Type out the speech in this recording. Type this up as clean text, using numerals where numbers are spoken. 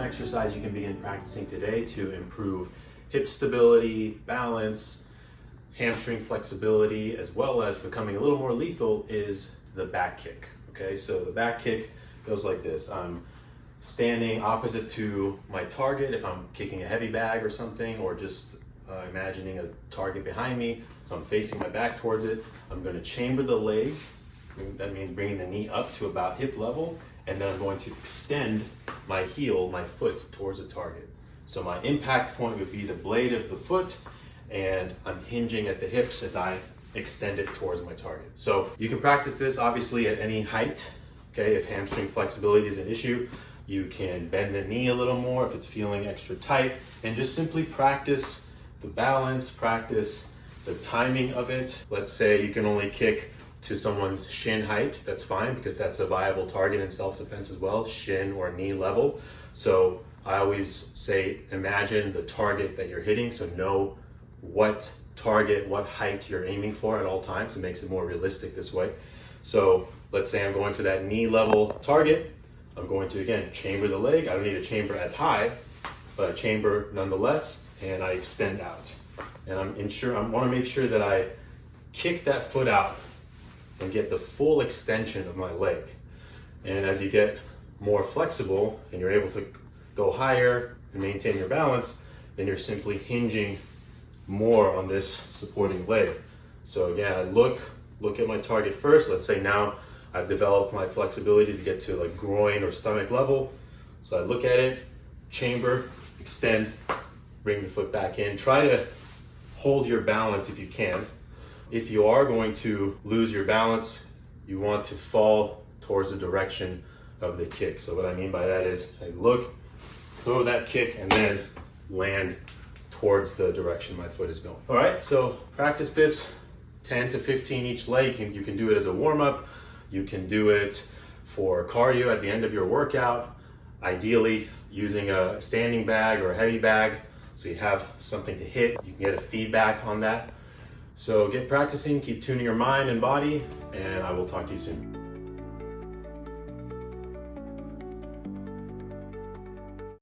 exercise you can begin practicing today to improve hip stability, balance, hamstring flexibility, as well as becoming a little more lethal is the back kick. Okay, so the back kick goes like this. I'm standing opposite to my target if I'm kicking a heavy bag or something, or just imagining a target behind me. So I'm facing my back towards it. I'm going to chamber the leg. That means bringing the knee up to about hip level, and then I'm going to extend my heel, my foot, towards the target. So my impact point would be the blade of the foot, and I'm hinging at the hips as I extend it towards my target. So you can practice this obviously at any height. Okay, if hamstring flexibility is an issue, you can bend the knee a little more if it's feeling extra tight, and just simply practice the balance, practice the timing of it. Let's say you can only kick to someone's shin height. That's fine, because that's a viable target in self-defense as well, shin or knee level. So I always say imagine the target that you're hitting, so know what target, what height you're aiming for at all times. It makes it more realistic this way. So let's say I'm going for that knee level target. I'm going to, again, chamber the leg. I don't need a chamber as high, but a chamber nonetheless, and I extend out. And I want to make sure that I kick that foot out and get the full extension of my leg. And as you get more flexible and you're able to go higher and maintain your balance, then you're simply hinging more on this supporting leg. So again, I look at my target first. Let's say now I've developed my flexibility to get to like groin or stomach level. So I look at it, chamber, extend, bring the foot back in. Try to hold your balance if you can. If you are going to lose your balance, you want to fall towards the direction of the kick. So what I mean by that is I look, throw that kick, and then land towards the direction my foot is going. All right, so practice this 10 to 15 each leg. You can do it as a warm-up. You can do it for cardio at the end of your workout, ideally using a standing bag or a heavy bag, so you have something to hit. You can get a feedback on that. So get practicing, keep tuning your mind and body, and I will talk to you soon.